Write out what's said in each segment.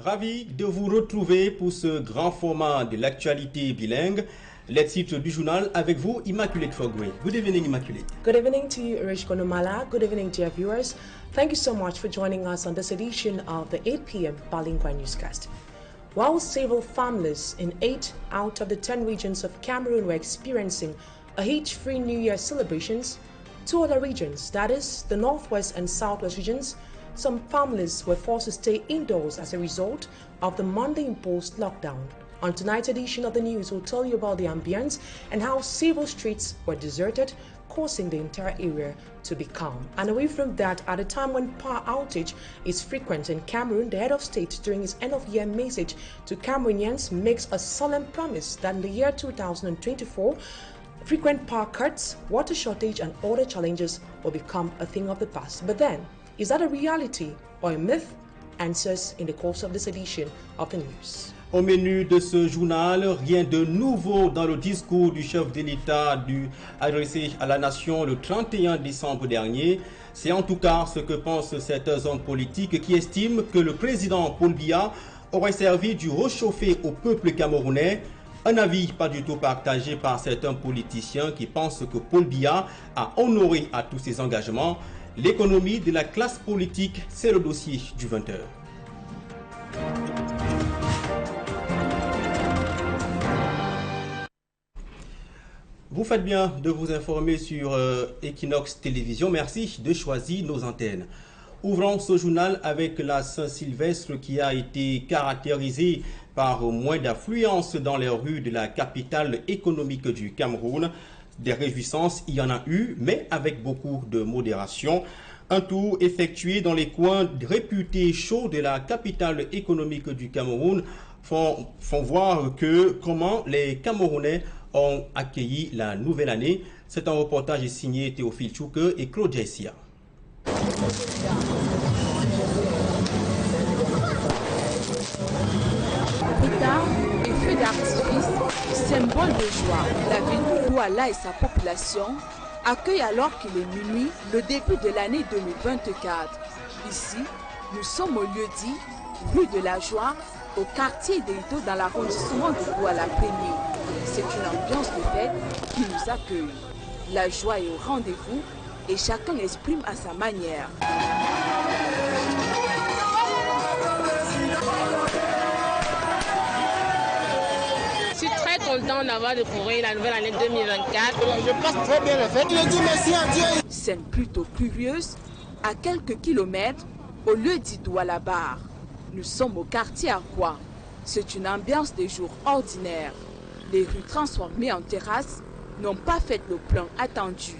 Ravi de vous retrouver pour ce grand format de l'actualité bilingue. Les titres du journal avec vous, Immaculate Fogwe. Good evening, Immaculate. Good evening to you, Irish Gonomala. Good evening, dear viewers. Thank you so much for joining us on this edition of the 8 p.m. Bilingue newscast. While several families in 8 out of the 10 regions of Cameroon were experiencing a hitch-free New Year celebrations, 2 other regions, that is, the Northwest and Southwest regions, some families were forced to stay indoors as a result of the Monday-imposed lockdown. On tonight's edition of the news, we'll tell you about the ambience and how several streets were deserted, causing the entire area to be calm. And away from that, at a time when power outage is frequent in Cameroon, the head of state, during his end-of-year message to Cameroonians, makes a solemn promise that in the year 2024, frequent power cuts, water shortage, and other challenges will become a thing of the past. But then, is that a reality or a myth? Answers in the course of this edition of the news. Au menu de ce journal, rien de nouveau dans le discours du chef de l'État adressé à la nation le 31 décembre dernier. C'est en tout cas ce que pensent certains hommes politiques qui estiment que le président Paul Biya aurait servi du réchauffé au peuple camerounais. Un avis pas du tout partagé par certains politiciens qui pensent que Paul Biya a honoré à tous ses engagements. L'économie de la classe politique, c'est le dossier du 20h. Vous faites bien de vous informer sur Équinoxe Télévision. Merci de choisir nos antennes. Ouvrons ce journal avec la Saint-Sylvestre qui a été caractérisée par moins d'affluence dans les rues de la capitale économique du Cameroun. Des réjouissances, il y en a eu, mais avec beaucoup de modération. Un tour effectué dans les coins réputés chauds de la capitale économique du Cameroun font voir comment les Camerounais ont accueilli la nouvelle année. C'est un reportage signé Théophile Chouke et Claude Jessia. Pétards et feux d'artifice, symbole de joie, la ville de Douala et sa population accueillent alors qu'il est minuit le début de l'année 2024. Ici, nous sommes au lieu-dit, rue de la Joie, au quartier d'Edo dans l'arrondissement de Douala Premier. C'est une ambiance de fête qui nous accueille. La joie est au rendez-vous et chacun l'exprime à sa manière. Je suis très content d'avoir découvert la nouvelle année 2024. Je passe très bien les fêtes. Je dis merci à Dieu. Scène plutôt curieuse, à quelques kilomètres, au lieu dit Douala Bar. Nous sommes au quartier Aqua. C'est une ambiance de jour ordinaire. Les rues transformées en terrasses n'ont pas fait le plan attendu.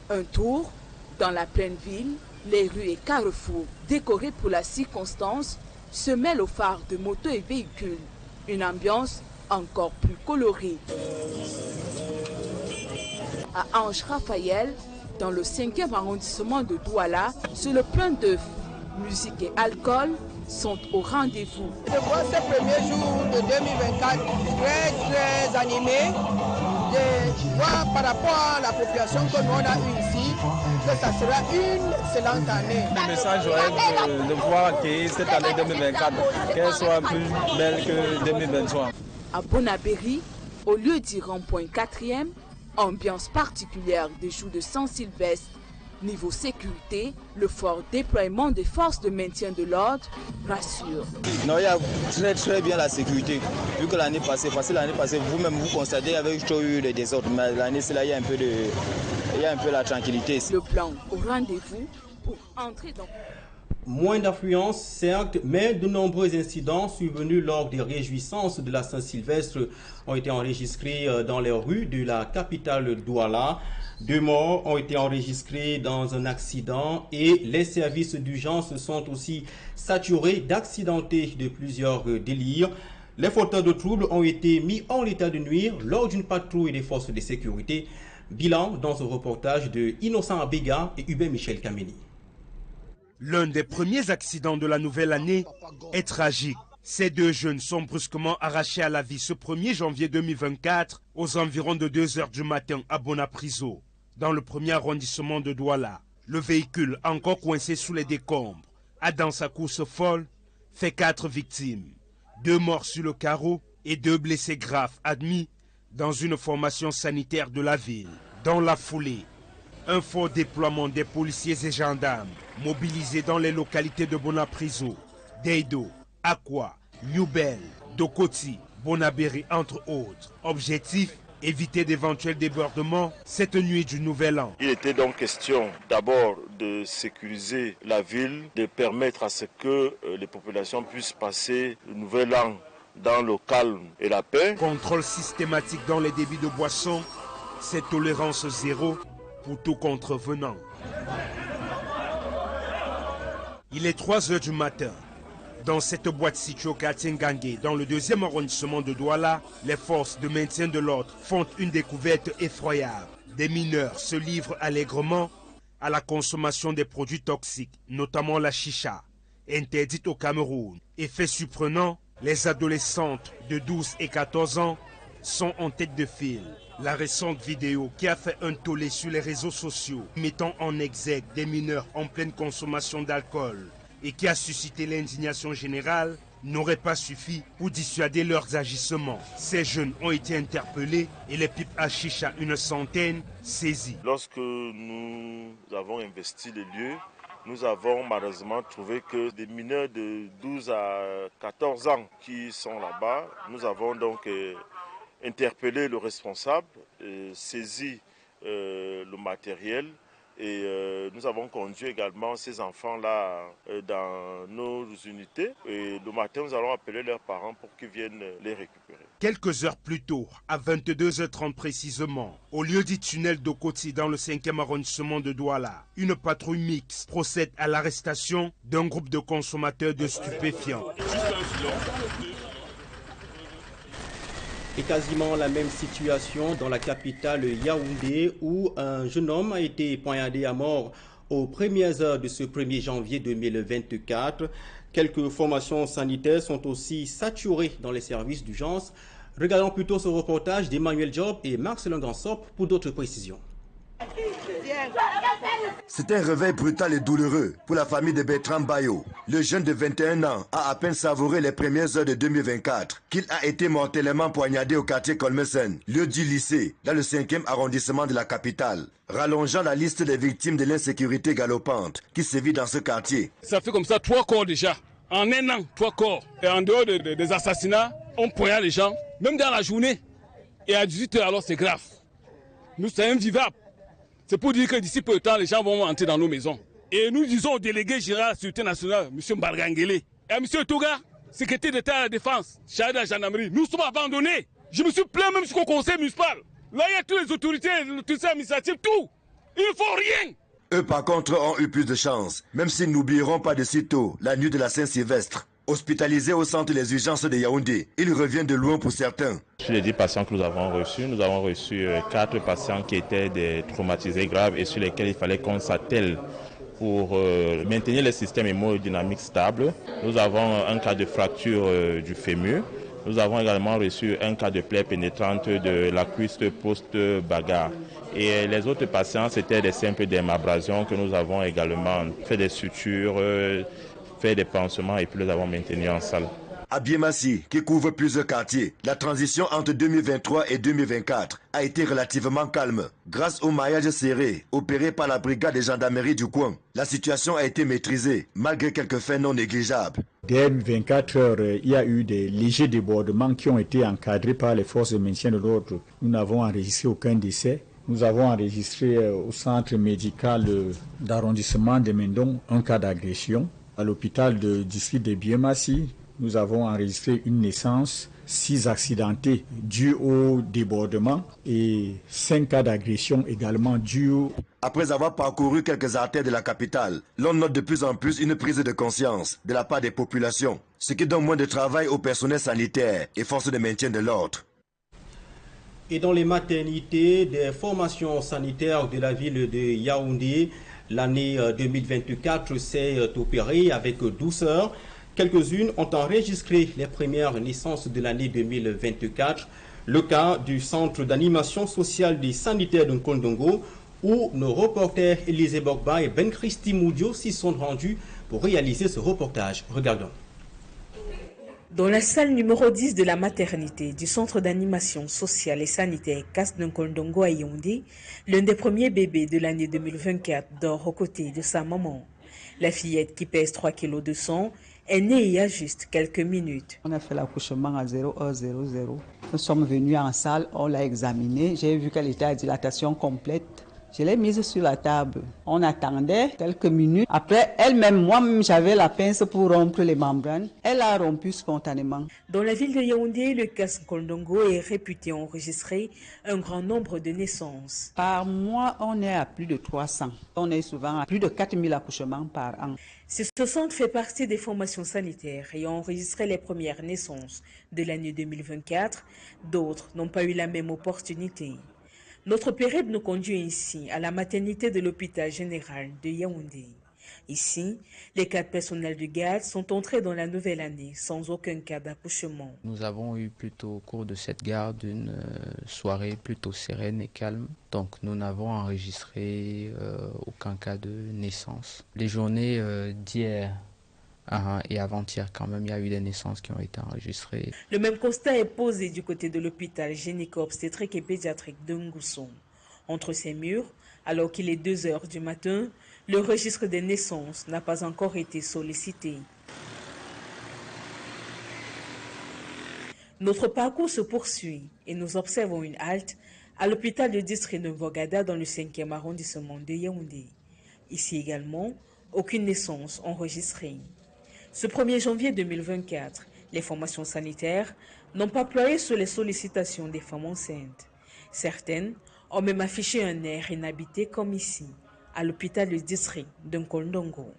Un tour dans la pleine ville, les rues et carrefours décorés pour la circonstance se mêlent aux phares de motos et véhicules. Une ambiance encore plus colorée. À Ange-Raphaël, dans le 5e arrondissement de Douala, sur le plein d'œufs, musique et alcool sont au rendez-vous. Je vois ces premiers jours de 2024 très animés. Je vois par rapport à la population que nous on a eue ici, que ça sera une excellente année. Le message est de voir que cette année 2024, qu'elle soit plus belle que 2023. À Bonabéry, au lieu du rond-point 4e, ambiance particulière des jours de Saint-Sylvestre. Niveau sécurité, le fort déploiement des forces de maintien de l'ordre rassure. Non, il y a très bien la sécurité. Vu que l'année passée, vous-même vous constatez avec toujours eu des désordres, mais l'année c'est là il y a un peu la tranquillité. Le plan au rendez-vous pour entrer dans... Moins d'affluence, certes, mais de nombreux incidents survenus lors des réjouissances de la Saint-Sylvestre ont été enregistrés dans les rues de la capitale Douala. 2 morts ont été enregistrés dans un accident et les services d'urgence sont aussi saturés d'accidentés de plusieurs délires. Les fauteurs de troubles ont été mis en état de nuire lors d'une patrouille des forces de sécurité. Bilan dans un reportage de Innocent Abega et Hubert Michel Kameni. L'un des premiers accidents de la nouvelle année est tragique. Ces 2 jeunes sont brusquement arrachés à la vie ce 1er janvier 2024 aux environs de 2 h du matin à Bonapriso, dans le 1er arrondissement de Douala. Le véhicule, encore coincé sous les décombres, a dans sa course folle fait 4 victimes. 2 morts sur le carreau et 2 blessés graves admis dans une formation sanitaire de la ville. Dans la foulée, un fort déploiement des policiers et gendarmes mobilisés dans les localités de Bonapriso, Deido, Akwa, Newbel, Dokoti, Bonaberi entre autres. Objectif, éviter d'éventuels débordements cette nuit du Nouvel An. Il était donc question d'abord de sécuriser la ville, de permettre à ce que les populations puissent passer le Nouvel An dans le calme et la paix. Contrôle systématique dans les débits de boissons, c'est tolérance zéro pour tout contrevenant. Il est 3 h du matin. Dans cette boîte située au quartier Ngangé, dans le 2e arrondissement de Douala, les forces de maintien de l'ordre font une découverte effroyable. Des mineurs se livrent allègrement à la consommation des produits toxiques, notamment la chicha, interdite au Cameroun. Effet surprenant, les adolescentes de 12 et 14 ans sont en tête de file. La récente vidéo qui a fait un tollé sur les réseaux sociaux, mettant en exergue des mineurs en pleine consommation d'alcool et qui a suscité l'indignation générale, n'aurait pas suffi pour dissuader leurs agissements. Ces jeunes ont été interpellés et les pipes à chicha, une centaine, saisies. Lorsque nous avons investi les lieux, nous avons malheureusement trouvé que des mineurs de 12 à 14 ans qui sont là-bas, nous avons donc interpellé le responsable, saisi le matériel et nous avons conduit également ces enfants-là dans nos unités. Et le matin, nous allons appeler leurs parents pour qu'ils viennent les récupérer. Quelques heures plus tôt, à 22 h 30 précisément, au lieu du tunnel d'Okoti dans le 5e arrondissement de Douala, une patrouille mixte procède à l'arrestation d'un groupe de consommateurs de stupéfiants. Et quasiment la même situation dans la capitale Yaoundé où un jeune homme a été poignardé à mort aux premières heures de ce 1er janvier 2024. Quelques formations sanitaires sont aussi saturées dans les services d'urgence. Regardons plutôt ce reportage d'Emmanuel Job et Marcelin Gansop pour d'autres précisions. C'est un réveil brutal et douloureux pour la famille de Bertrand Bayo. Le jeune de 21 ans a à peine savouré les premières heures de 2024 qu'il a été mortellement poignardé au quartier Colmesen, lieu du lycée, dans le 5e arrondissement de la capitale, rallongeant la liste des victimes de l'insécurité galopante qui sévit dans ce quartier. Ça fait comme ça 3 corps déjà. En un an, 3 corps. Et en dehors des assassinats, on poignarde les gens, même dans la journée. Et à 18 h alors c'est grave. Nous, c'est invivable. C'est pour dire que d'ici peu de temps, les gens vont entrer dans nos maisons. Et nous disons au délégué général de la sécurité nationale, M. Mbargangele, et à M. Toga, secrétaire d'État à la défense, chargé de la gendarmerie, nous sommes abandonnés. Je me suis plaint même jusqu'au conseil municipal. Là, il y a toutes les autorités administratives, tout. Il ne faut rien. Eux, par contre, ont eu plus de chance, même s'ils n'oublieront pas de sitôt la nuit de la Saint-Sylvestre. Hospitalisés au centre des urgences de Yaoundé, ils reviennent de loin pour certains. Sur les 10 patients que nous avons reçu 4 patients qui étaient des traumatisés graves et sur lesquels il fallait qu'on s'attelle pour maintenir le système hémodynamique stable. Nous avons un cas de fracture du fémur. Nous avons également reçu un cas de plaie pénétrante de la cuisse post-bagarre. Et les autres patients, c'était des simples dermabrasions que nous avons également fait des sutures, fait des pansements et puis les avons maintenus en salle. À Biemassi, qui couvre plusieurs quartiers, la transition entre 2023 et 2024 a été relativement calme. Grâce au maillage serré opéré par la brigade de gendarmerie du coin, la situation a été maîtrisée, malgré quelques faits non négligeables. Dès 24 heures, il y a eu des légers débordements qui ont été encadrés par les forces de maintien de l'ordre. Nous n'avons enregistré aucun décès. Nous avons enregistré au centre médical d'arrondissement de Mendon un cas d'agression. À l'hôpital de district de Biemassi, nous avons enregistré une naissance, 6 accidentés dus au débordement et 5 cas d'agression également dus au... Après avoir parcouru quelques artères de la capitale, l'on note de plus en plus une prise de conscience de la part des populations, ce qui donne moins de travail au personnel sanitaire et forces de maintien de l'ordre. Et dans les maternités, des formations sanitaires de la ville de Yaoundé, l'année 2024 s'est opérée avec douceur. Quelques-unes ont enregistré les premières naissances de l'année 2024. Le cas du centre d'animation sociale des sanitaires de Nkondongo, où nos reporters Élisée Bogba et Ben Christy Moudio s'y sont rendus pour réaliser ce reportage. Regardons. Dans la salle numéro 10 de la maternité du centre d'animation sociale et sanitaire Kasnenkondongo à Yaoundé, l'un des premiers bébés de l'année 2024 dort aux côtés de sa maman. La fillette qui pèse 3 kg de sang est née il y a juste quelques minutes. On a fait l'accouchement à 0h00. Nous sommes venus en salle, on l'a examinée. J'ai vu qu'elle était à dilatation complète. Je l'ai mise sur la table. On attendait quelques minutes. Après, elle-même, moi-même, j'avais la pince pour rompre les membranes. Elle a rompu spontanément. Dans la ville de Yaoundé, le Kasnenkondongo est réputé enregistrer un grand nombre de naissances. Par mois, on est à plus de 300. On est souvent à plus de 4000 accouchements par an. Ce centre fait partie des formations sanitaires ayant enregistré les premières naissances de l'année 2024. D'autres n'ont pas eu la même opportunité. Notre périple nous conduit ici à la maternité de l'hôpital général de Yaoundé. Ici, les 4 personnels de garde sont entrés dans la nouvelle année sans aucun cas d'accouchement. Nous avons eu plutôt au cours de cette garde une soirée plutôt sereine et calme. Donc nous n'avons enregistré aucun cas de naissance. Les journées d'hier et avant-hier, quand même, il y a eu des naissances qui ont été enregistrées. Le même constat est posé du côté de l'hôpital gynéco-obstétrique et pédiatrique de Ngousson. Entre ces murs, alors qu'il est 2 h du matin, le registre des naissances n'a pas encore été sollicité. Notre parcours se poursuit et nous observons une halte à l'hôpital de district de Vogada dans le 5e arrondissement de Yaoundé. Ici également, aucune naissance enregistrée. Ce 1er janvier 2024, les formations sanitaires n'ont pas ployé sur les sollicitations des femmes enceintes. Certaines ont même affiché un air inhabité comme ici, à l'hôpital du district de Nkondongo.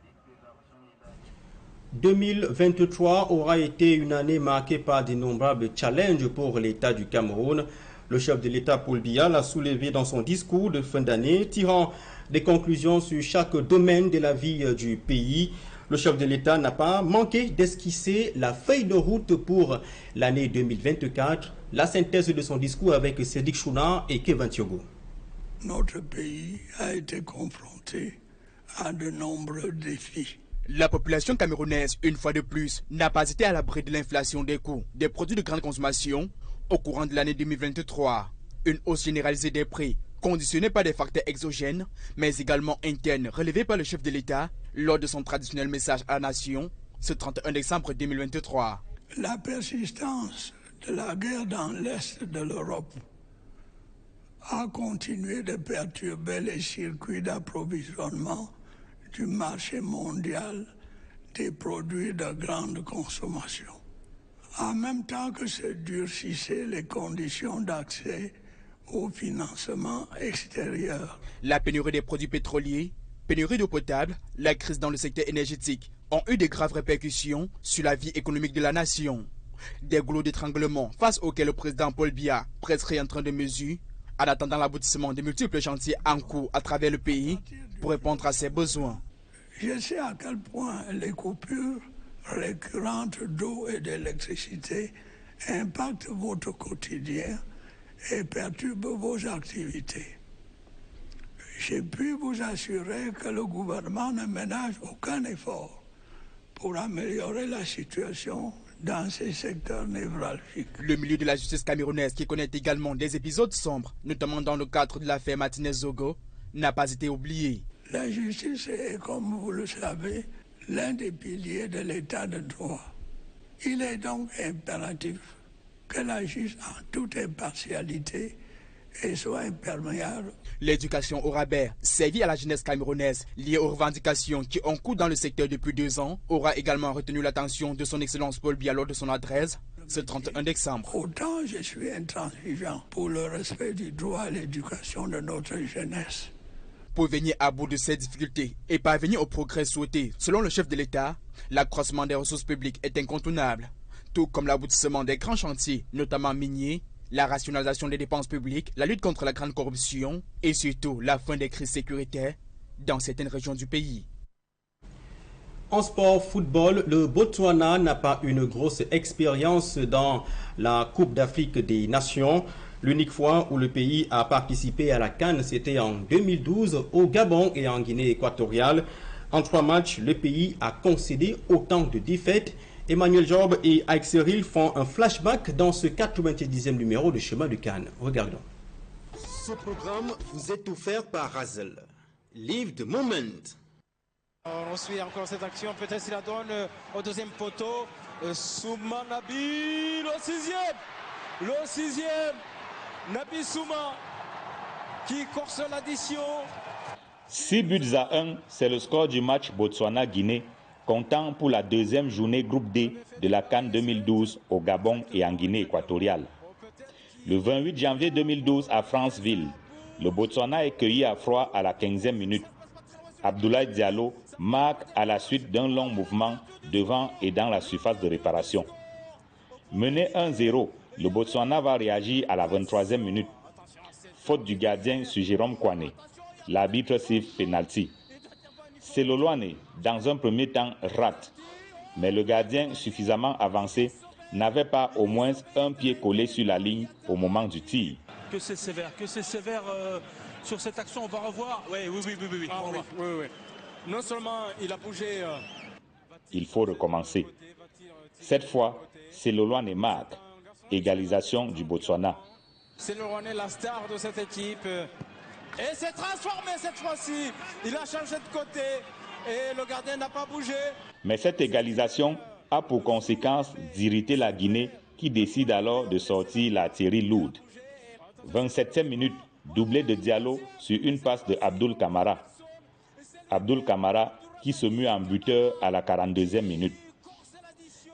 2023 aura été une année marquée par d'innombrables challenges pour l'État du Cameroun. Le chef de l'État, Paul Biya, l'a soulevé dans son discours de fin d'année, tirant des conclusions sur chaque domaine de la vie du pays. Le chef de l'État n'a pas manqué d'esquisser la feuille de route pour l'année 2024. La synthèse de son discours avec Sédik Chouna et Kevin Thiogo. Notre pays a été confronté à de nombreux défis. La population camerounaise, une fois de plus, n'a pas été à l'abri de l'inflation des coûts des produits de grande consommation au courant de l'année 2023. Une hausse généralisée des prix, conditionnée par des facteurs exogènes, mais également internes, relevés par le chef de l'État lors de son traditionnel message à la nation, ce 31 décembre 2023. La persistance de la guerre dans l'Est de l'Europe a continué de perturber les circuits d'approvisionnement du marché mondial des produits de grande consommation. En même temps que se durcissaient les conditions d'accès au financement extérieur. La pénurie des produits pétroliers, pénurie d'eau potable, la crise dans le secteur énergétique ont eu de graves répercussions sur la vie économique de la nation. Des goulots d'étranglement face auxquels le président Paul Biya presserait un train de mesures en attendant l'aboutissement de multiples chantiers en cours à travers le pays pour répondre à ses besoins. Je sais à quel point les coupures récurrentes d'eau et d'électricité impactent votre quotidien et perturbent vos activités. J'ai pu vous assurer que le gouvernement ne ménage aucun effort pour améliorer la situation dans ces secteurs névralgiques. Le milieu de la justice camerounaise, qui connaît également des épisodes sombres, notamment dans le cadre de l'affaire Martinez-Zogo, n'a pas été oublié. La justice est, comme vous le savez, l'un des piliers de l'état de droit. Il est donc impératif qu'elle agisse en toute impartialité et soit imperméable. L'éducation au rabais, servie à la jeunesse camerounaise, liée aux revendications qui ont cours dans le secteur depuis 2 ans, aura également retenu l'attention de son Excellence Paul Biya lors de son adresse ce 31 décembre. Autant je suis intransigeant pour le respect du droit à l'éducation de notre jeunesse. Pour venir à bout de ces difficultés et parvenir au progrès souhaité, selon le chef de l'État, l'accroissement des ressources publiques est incontournable, tout comme l'aboutissement des grands chantiers, notamment miniers, la rationalisation des dépenses publiques, la lutte contre la grande corruption et surtout la fin des crises sécuritaires dans certaines régions du pays. En sport football, le Botswana n'a pas une grosse expérience dans la Coupe d'Afrique des Nations. L'unique fois où le pays a participé à la CAN, c'était en 2012 au Gabon et en Guinée équatoriale. En 3 matchs, le pays a concédé autant de défaites. Emmanuel Job et Ike Cyril font un flashback dans ce 90e numéro de Chemin de CAN. Regardons. Ce programme vous est offert par Hazel. Live the moment. On suit encore cette action, peut-être s'il la donne au deuxième poteau. Souma Nabi, le 6e. Le 6e. Nabi Souma qui corse l'addition. 6-1, c'est le score du match Botswana-Guinée, comptant pour la deuxième journée groupe D de la CAN 2012 au Gabon et en Guinée équatoriale. Le 28 janvier 2012 à Franceville, le Botswana est cueilli à froid à la 15e minute. Abdoulaye Diallo marque à la suite d'un long mouvement devant et dans la surface de réparation. Mené 1-0, le Botswana va réagir à la 23e minute. Faute du gardien sur Jérôme Kwane. L'arbitre siffle pénalty. Selolwane, dans un premier temps, rate. Mais le gardien suffisamment avancé n'avait pas au moins un pied collé sur la ligne au moment du tir. Que c'est sévère sur cette action, on va revoir. Oui. Ah, oui. Non seulement il a bougé. Il faut recommencer. Cette fois, Selolwane marque. Égalisation du Botswana. Selolwane, la star de cette équipe. Et s'est transformé cette fois-ci. Il a changé de côté et le gardien n'a pas bougé. Mais cette égalisation a pour conséquence d'irriter la Guinée qui décide alors de sortir l'artillerie lourde. 27e minute, doublé de Diallo sur une passe de Abdoul Kamara. Abdoul Kamara qui se mue en buteur à la 42e minute.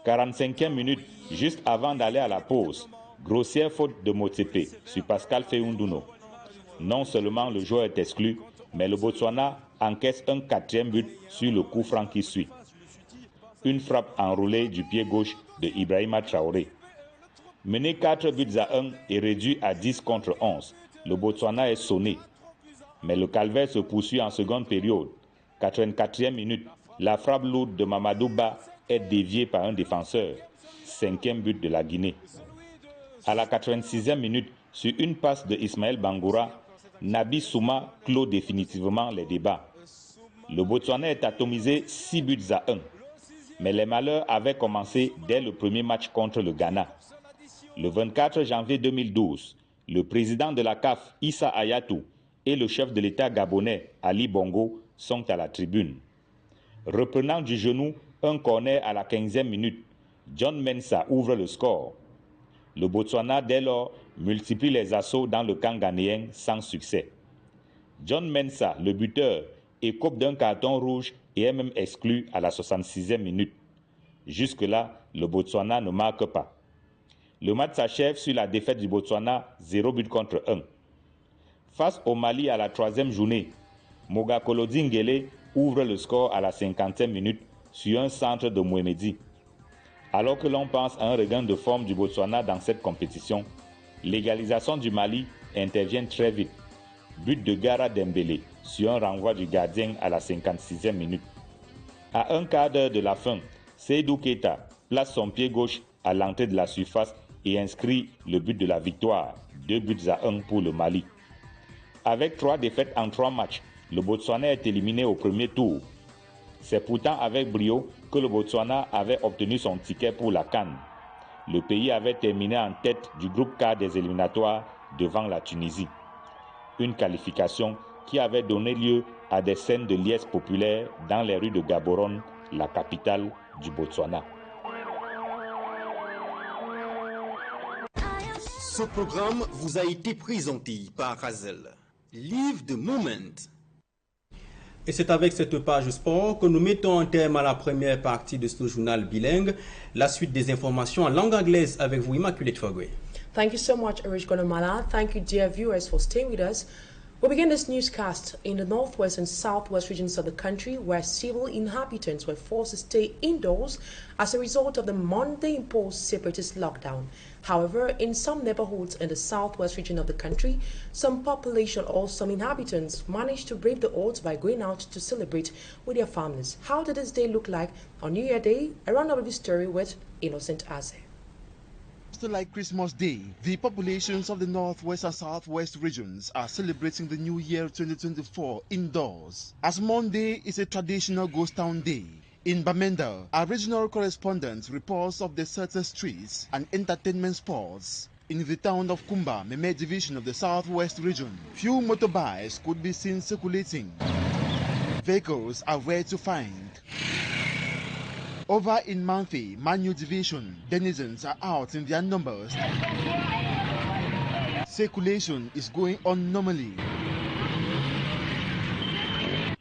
45e minute, juste avant d'aller à la pause, grossière faute de Motsepe sur Pascal Feunduno. Non seulement le joueur est exclu, mais le Botswana encaisse un 4e but sur le coup franc qui suit. Une frappe enroulée du pied gauche de Ibrahima Traoré. Mené 4-1 et réduit à 10 contre 11, le Botswana est sonné. Mais le calvaire se poursuit en seconde période. 84e minute, la frappe lourde de Mamadou Ba est déviée par un défenseur. 5e but de la Guinée. À la 86e minute, sur une passe de Ismaël Bangoura, Nabi Souma clôt définitivement les débats. Le Botswana est atomisé 6-1. Mais les malheurs avaient commencé dès le premier match contre le Ghana. Le 24 janvier 2012, le président de la CAF, Issa Hayatou, et le chef de l'État gabonais, Ali Bongo, sont à la tribune. Reprenant du genou un corner à la 15e minute, John Mensah ouvre le score. Le Botswana, dès lors, multiplie les assauts dans le camp ghanéen sans succès. John Mensah, le buteur, écope d'un carton rouge et est même exclu à la 66e minute. Jusque-là, le Botswana ne marque pas. Le match s'achève sur la défaite du Botswana, 0-1. Face au Mali à la 3e journée, Mogakolo Dingele ouvre le score à la 50e minute sur un centre de Mouemedi. Alors que l'on pense à un regain de forme du Botswana dans cette compétition, l'égalisation du Mali intervient très vite. But de Gara Dembélé sur un renvoi du gardien à la 56e minute. À un quart d'heure de la fin, Seydou Keita place son pied gauche à l'entrée de la surface et inscrit le but de la victoire, 2-1 pour le Mali. Avec 3 défaites en 3 matchs, le Botswana est éliminé au premier tour. C'est pourtant avec brio que le Botswana avait obtenu son ticket pour la CAN. Le pays avait terminé en tête du groupe K des éliminatoires devant la Tunisie. Une qualification qui avait donné lieu à des scènes de liesse populaires dans les rues de Gaborone, la capitale du Botswana. Ce programme vous a été présenté par Hazel. Live the moment. Et c'est avec cette page sport que nous mettons un terme à la première partie de ce journal bilingue. La suite des informations en langue anglaise avec vous, Immaculate Fogwe. Thank you so much, Eric Gonomala. Thank you, dear viewers, for staying with us. We begin this newscast in the northwest and southwest regions of the country, where civil inhabitants were forced to stay indoors as a result of the Monday-imposed separatist lockdown. However, in some neighborhoods in the southwest region of the country, some population or some inhabitants managed to brave the odds by going out to celebrate with their families. How did this day look like on New Year Day? A roundup of this story with Innocent Aze. Just like Christmas Day, the populations of the Northwest and Southwest regions are celebrating the New Year 2024 indoors, as Monday is a traditional ghost town day. In Bamenda, our regional correspondent reports of deserted streets and entertainment spots. In the town of Kumba, Meme division of the Southwest region, few motorbikes could be seen circulating. Vehicles are rare to find. Over in Manfi, Manu division, denizens are out in their numbers. Circulation is going on normally.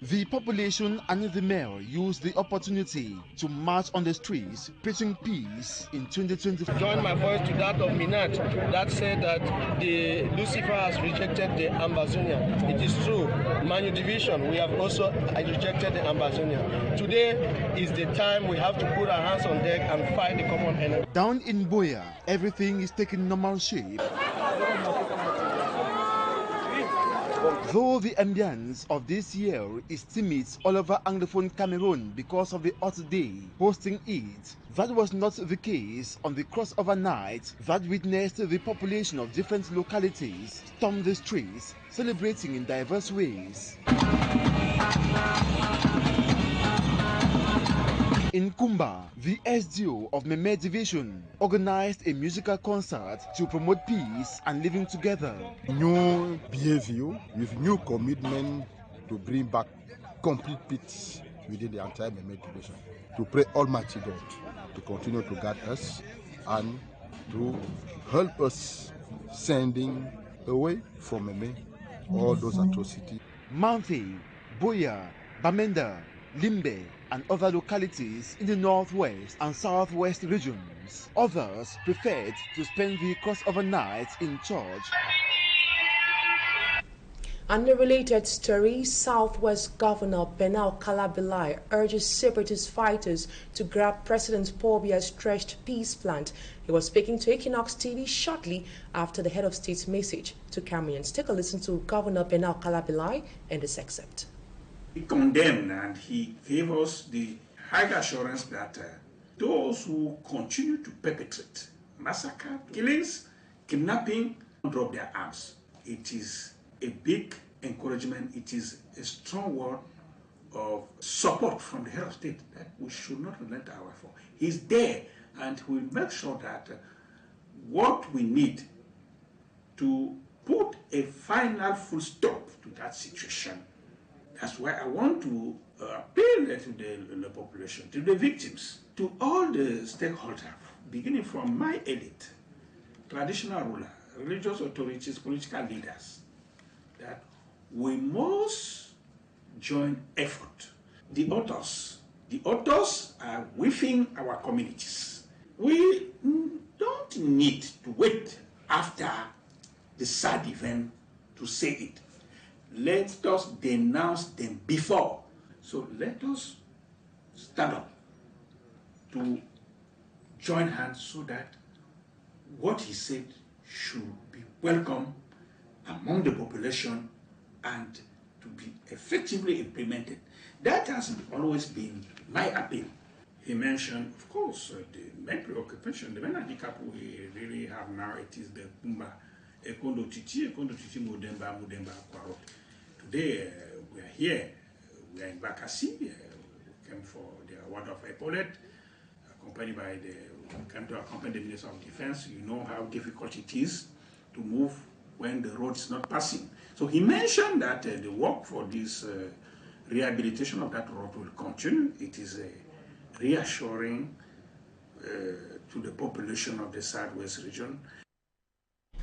The population and the mayor used the opportunity to march on the streets, preaching peace in 2024. Join my voice to that of Minat that said that the Lucifer has rejected the Ambazonia. It is true. Manu division, we have also rejected the Ambazonia. Today is the time we have to put our hands on deck and fight the common enemy. Down in Boya, everything is taking normal shape. Though the ambience of this year is timid all over Anglophone Cameroon because of the hot day hosting it, that was not the case on the crossover night that witnessed the population of different localities storm the streets, celebrating in diverse ways. In Kumba, the SDO of Meme Division organized a musical concert to promote peace and living together. New behavior with new commitment to bring back complete peace within the entire Meme Division. To pray Almighty God to continue to guide us and to help us sending away from Meme all those atrocities. Manfi, Boya, Bamenda, Limbe, and other localities in the Northwest and Southwest regions. Others preferred to spend the crossover night in church. On a related story, Southwest Governor Benal Kalabilai urges separatist fighters to grab President Paul Biya's stretched peace plan. He was speaking to Équinoxe TV shortly after the head of state's message to Cameroonians. Take a listen to Governor Benal Kalabilai in this excerpt. He condemned and he gave us the high assurance that those who continue to perpetrate massacre, killings, kidnapping, drop their arms. It is a big encouragement. It is a strong word of support from the head of state that we should not relent our effort. He's there and will make sure that what we need to put a final full stop to that situation. That's why I want to appeal to the population, to the victims, to all the stakeholders, beginning from my elite, traditional ruler, religious authorities, political leaders, that we must join effort. The authors are within our communities. We don't need to wait after the sad event to say it. Let us denounce them before. So let us stand up to join hands so that what he said should be welcome among the population and to be effectively implemented. That has always been my appeal. He mentioned, of course, the main preoccupation, the main handicap we really have now, it is the Kumba. Ekondo Titi, Mudemba, Kwarot. Today, we are here, we are in Bakassi, we came for the award of Epaulet, accompanied by we came to accompany the Minister of Defense. You know how difficult it is to move when the road is not passing. So he mentioned that the work for this rehabilitation of that road will continue. It is reassuring to the population of the Southwest region.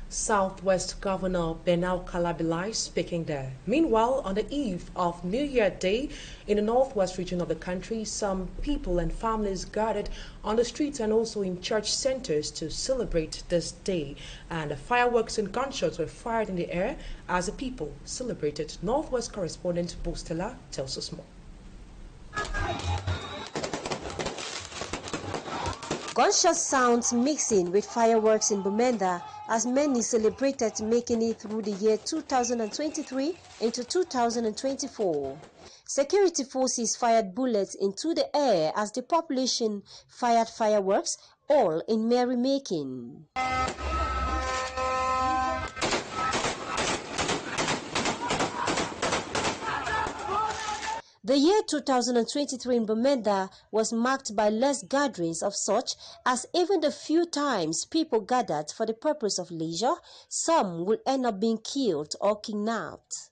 Southwest Governor Benal Kalabilai speaking there. Meanwhile, on the eve of New Year Day in the northwest region of the country, some people and families gathered on the streets and also in church centers to celebrate this day. And fireworks and gunshots were fired in the air as the people celebrated. Northwest correspondent Bostela tells us more. Gunshot sounds mixing with fireworks in Bamenda as many celebrated making it through the year 2023 into 2024. Security forces fired bullets into the air as the population fired fireworks, all in merrymaking. The year 2023 in Bamenda was marked by less gatherings of such, as even the few times people gathered for the purpose of leisure, some will end up being killed or kidnapped.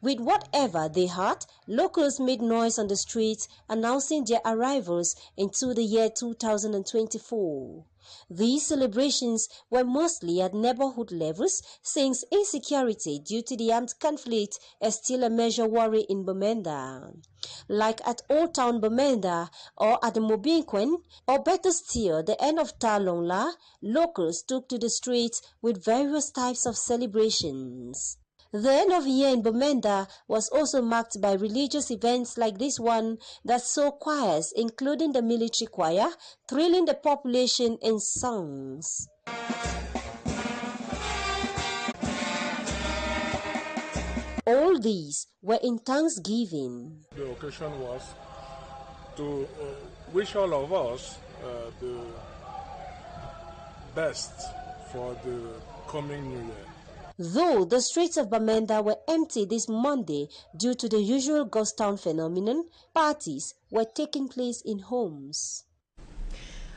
With whatever they had, locals made noise on the streets announcing their arrivals into the year 2024. These celebrations were mostly at neighborhood levels, since insecurity due to the armed conflict is still a major worry in Bamenda. Like at Old Town Bamenda or at the Mobinquen, or better still, the end of Talongla, locals took to the streets with various types of celebrations. The end of year in Bamenda was also marked by religious events like this one that saw choirs, including the military choir, thrilling the population in songs. All these were in Thanksgiving. The occasion was to wish all of us the best for the coming New Year. Though the streets of Bamenda were empty this Monday due to the usual ghost town phenomenon, parties were taking place in homes.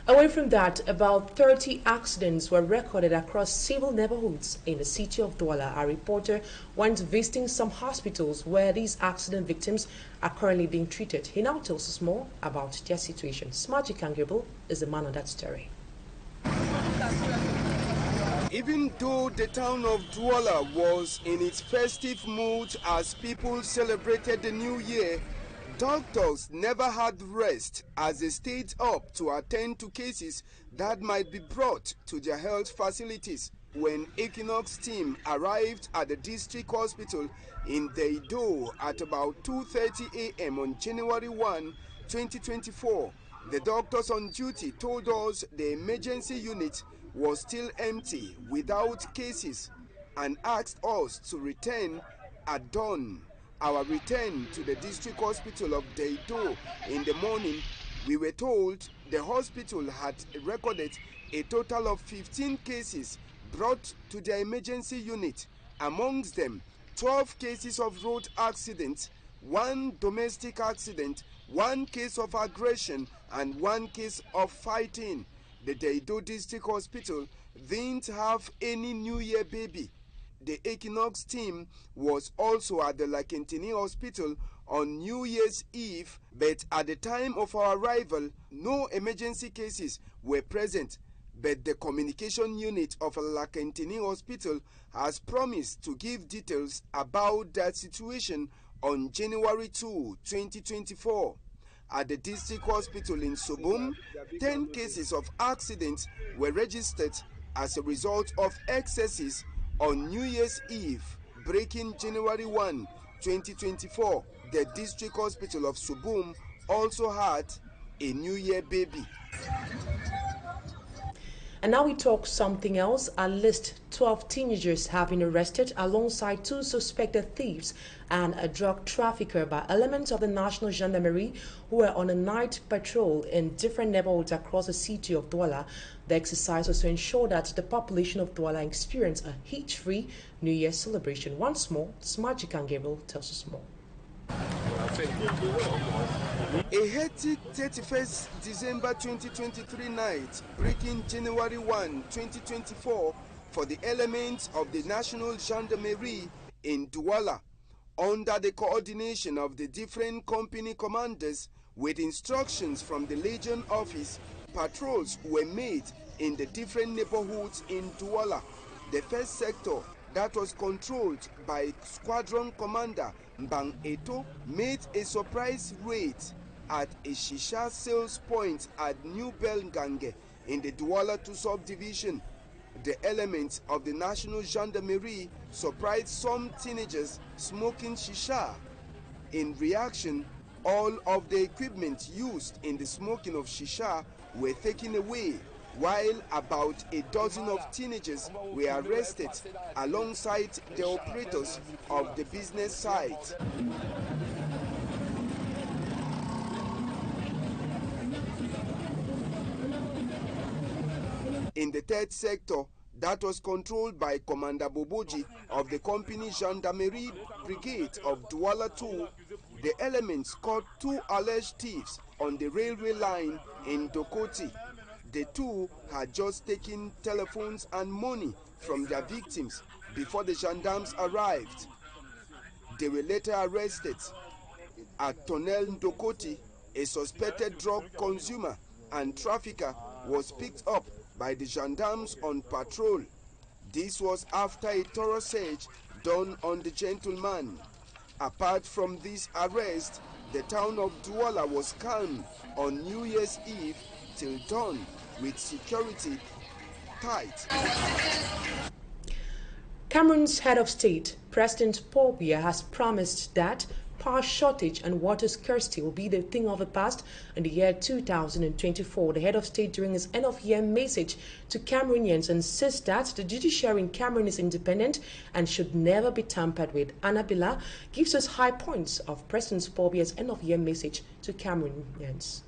Away from that, about 30 accidents were recorded across several neighborhoods in the city of Douala. Our reporter went visiting some hospitals where these accident victims are currently being treated. He now tells us more about their situation. Smaji Kangable is the man on that story. Even though the town of Douala was in its festive mood as people celebrated the new year, doctors never had rest as they stayed up to attend to cases that might be brought to their health facilities. When Équinoxe team arrived at the district hospital in Deido at about 2:30 a.m. on January 1, 2024, the doctors on duty told us the emergency unit was still empty without cases and asked us to return at dawn. Our return to the district hospital of Deido in the morning, we were told the hospital had recorded a total of 15 cases brought to the emergency unit. Amongst them, 12 cases of road accidents, 1 domestic accident, 1 case of aggression, and 1 case of fighting. The Deido District Hospital didn't have any New Year baby. The Équinoxe team was also at the Lakentini Hospital on New Year's Eve, but at the time of our arrival, no emergency cases were present. But the communication unit of Lakentini Hospital has promised to give details about that situation on January 2, 2024. At the district hospital in Subum, 10 cases of accidents were registered as a result of excesses on New Year's Eve, breaking January 1, 2024. The district hospital of Subum also had a New Year baby. And now we talk something else. At least 12 teenagers have been arrested alongside 2 suspected thieves and a drug trafficker by elements of the National Gendarmerie who were on a night patrol in different neighborhoods across the city of Douala. The exercise was to ensure that the population of Douala experience a hitch-free New Year celebration. Once more, Smaji Kangable tells us more. A hectic 31st December 2023 night, breaking January 1, 2024, for the elements of the National Gendarmerie in Douala, under the coordination of the different company commanders with instructions from the Legion Office. Patrols were made in the different neighborhoods in Douala. The first sector, that was controlled by Squadron Commander Mbang Eto, made a surprise raid at a shisha sales point at New Belngange in the Douala 2 subdivision. The elements of the National Gendarmerie surprised some teenagers smoking shisha. In reaction, all of the equipment used in the smoking of shisha were taken away. while about a dozen of teenagers were arrested alongside the operators of the business site. In the third sector, that was controlled by Commander Boboji of the company Gendarmerie Brigade of Douala 2, the elements caught 2 alleged thieves on the railway line in Dokoti. The 2 had just taken telephones and money from their victims before the gendarmes arrived. They were later arrested. At Tonel Ndokoti, a suspected drug consumer and trafficker was picked up by the gendarmes on patrol. This was after a thorough search done on the gentleman. Apart from this arrest, the town of Douala was calm on New Year's Eve till dawn with security tight. Cameroon's head of state, President Paul Biya, has promised that power shortage and water scarcity will be the thing of the past in the year 2024. The head of state, during his end-of-year message to Cameroonians, insists that the judiciary in Cameroon is independent and should never be tampered with. Annabella gives us high points of President Paul Biya's end-of-year message to Cameroonians.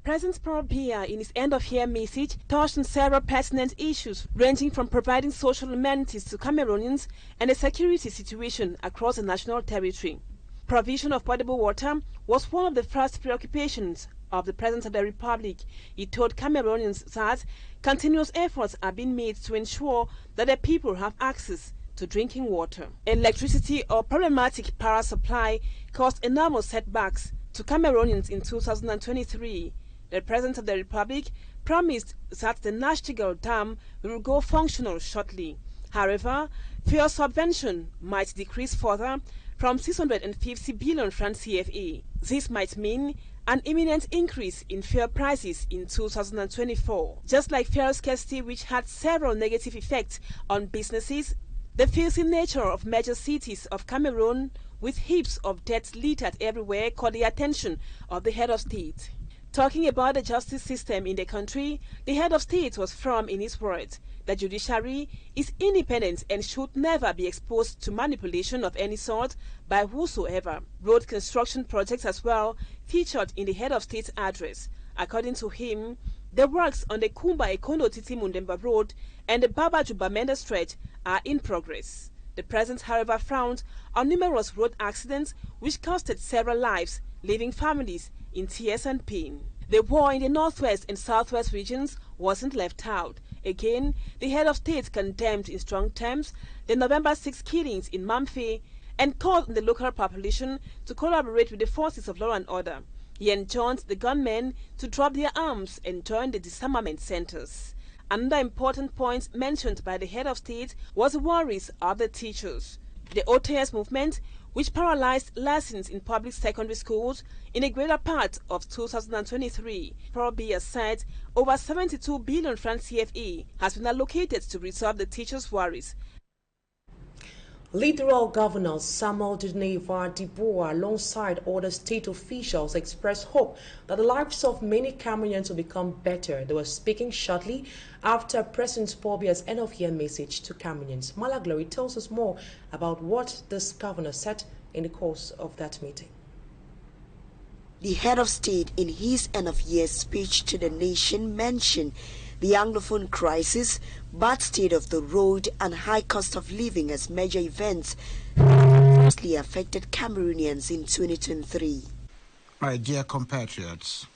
President Paul Biya, in his end-of-year message, touched on several pertinent issues, ranging from providing social amenities to Cameroonians and the security situation across the national territory. Provision of potable water was one of the first preoccupations of the President of the Republic. He told Cameroonians that continuous efforts are being made to ensure that the people have access to drinking water. Electricity or problematic power supply caused enormous setbacks to Cameroonians in 2023. The President of the Republic promised that the Nachtigal Dam will go functional shortly. However, fuel subvention might decrease further from 650 billion francs CFA. This might mean an imminent increase in fuel prices in 2024. Just like fuel scarcity, which had several negative effects on businesses, the filthy nature of major cities of Cameroon, with heaps of debt littered everywhere, caught the attention of the head of state. Talking about the justice system in the country, the head of state was firm in his words. The judiciary is independent and should never be exposed to manipulation of any sort by whosoever. Road construction projects as well featured in the head of state's address. According to him, the works on the Kumba Ekondo Titi Mundemba Road and the Baba Jubamenda stretch are in progress. The president, however, frowned on numerous road accidents which costed several lives, leaving families in tears and pain. The war in the northwest and southwest regions wasn't left out. Again, the head of state condemned in strong terms the November 6 killings in Mamfe and called on the local population to collaborate with the forces of law and order. He enjoined the gunmen to drop their arms and join the disarmament centers. Another important point mentioned by the head of state was the worries of the teachers. The OTS movement, which paralyzed lessons in public secondary schools in a greater part of 2023. Paul Biya said over 72 billion francs CFA has been allocated to resolve the teachers' worries. Littoral Governor Samuel Diboa, alongside other state officials, expressed hope that the lives of many Cameroonians will become better. They were speaking shortly after President Paul Biya's end-of-year message to Cameroonians. Mala Glory tells us more about what this governor said in the course of that meeting. The head of state, in his end-of-year speech to the nation, mentioned the Anglophone crisis, bad state of the road and high cost of living as major events that mostly affected Cameroonians in 2023. My dear compatriots,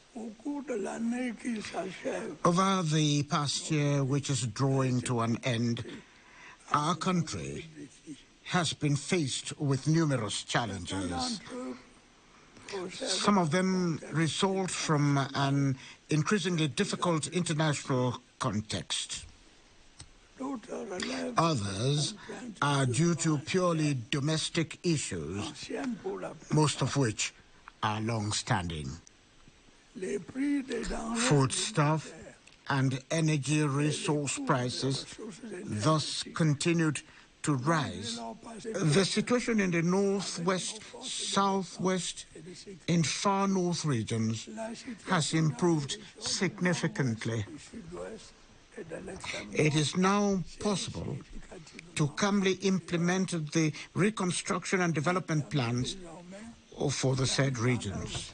over the past year, which is drawing to an end, our country has been faced with numerous challenges. Some of them result from an increasingly difficult international context. Others are due to purely domestic issues, most of which are long-standing. Foodstuff and energy resource prices thus continued to rise. The situation in the northwest, southwest, and far north regions has improved significantly. It is now possible to calmly implement the reconstruction and development plans for the said regions.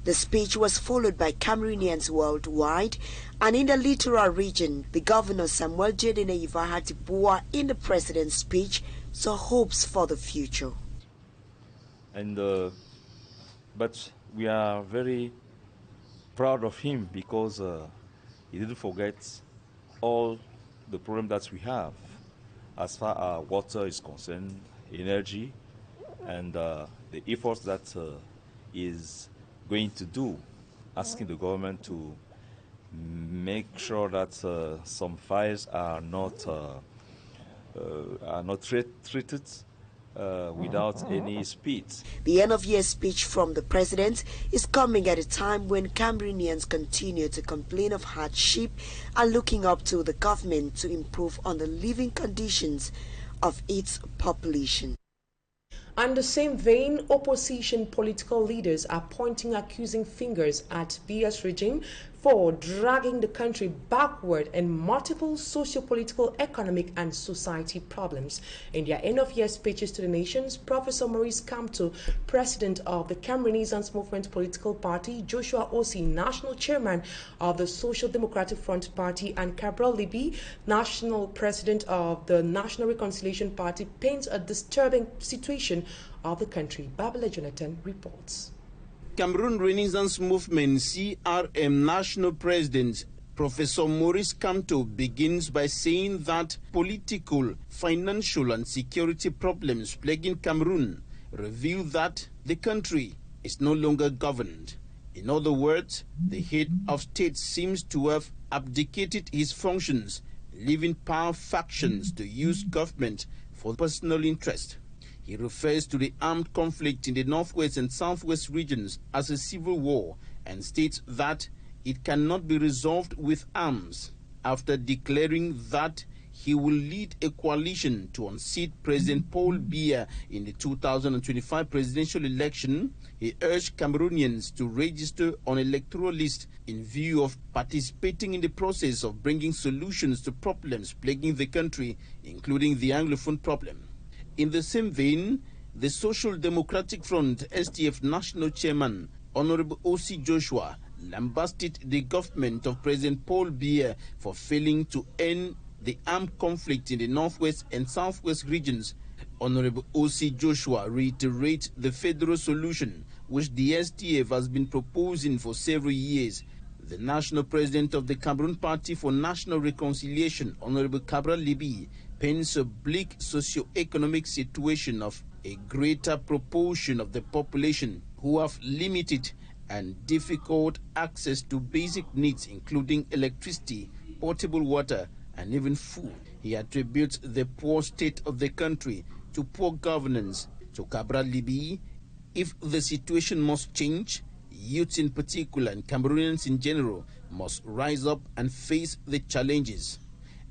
The speech was followed by Cameroonians worldwide, and in the littoral region, the governor Samuel Jedine Ivahati-Boa in the president's speech saw hopes for the future. And but we are very proud of him because he didn't forget all the problems that we have as far as water is concerned, energy, and the efforts that is going to do, asking the government to make sure that some fires are not treated without any speed. The end-of-year speech from the president is coming at a time when Cameroonians continue to complain of hardship and looking up to the government to improve on the living conditions of its population. On the same vein, opposition political leaders are pointing accusing fingers at Bia's regime for dragging the country backward in multiple socio-political, economic and society problems. In their end-of-year speeches to the nations, Professor Maurice Kamto, president of the Cameroonians Movement Political Party, Joshua Osi, national chairman of the Social Democratic Front Party, and Cabral Libi, national president of the National Reconciliation Party, paints a disturbing situation of the country. Babila Jonathan reports. Cameroon Renaissance Movement CRM National President Professor Maurice Kamto begins by saying that political, financial and security problems plaguing Cameroon reveal that the country is no longer governed. In other words, the head of state seems to have abdicated his functions, leaving power factions to use government for personal interest. He refers to the armed conflict in the northwest and southwest regions as a civil war and states that it cannot be resolved with arms. After declaring that he will lead a coalition to unseat President Paul Biya in the 2025 presidential election, he urged Cameroonians to register on electoral list in view of participating in the process of bringing solutions to problems plaguing the country, including the Anglophone problem. In the same vein, the Social Democratic Front SDF National Chairman, Honorable O.C. Joshua, lambasted the government of President Paul Biya for failing to end the armed conflict in the northwest and southwest regions. Honorable O.C. Joshua reiterates the federal solution which the SDF has been proposing for several years. The national president of the Cameroon Party for National Reconciliation, Honorable Cabral Libi, paints a bleak socio-economic situation of a greater proportion of the population who have limited and difficult access to basic needs including electricity, potable water, and even food. He attributes the poor state of the country to poor governance. To Cabral Libi, if the situation must change, youths in particular and Cameroonians in general must rise up and face the challenges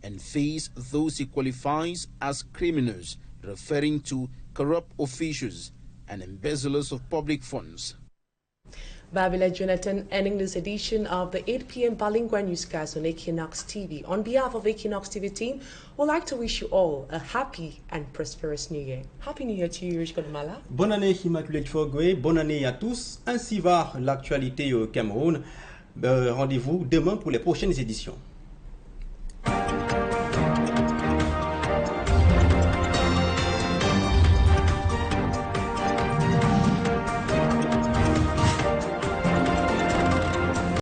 and face those he qualifies as criminals, referring to corrupt officials and embezzlers of public funds. Babila Jonathan ending this edition of the 8 p.m. Bilingue newscast on Équinoxe TV. On behalf of Équinoxe TV team, we'd like to wish you all a happy and prosperous New Year. Happy New Year to you, Rich Kodmala. Bonne année, Immaculée Fogwe. Bonne année à tous. Ainsi va l'actualité au Cameroun. Rendez-vous demain pour les prochaines éditions.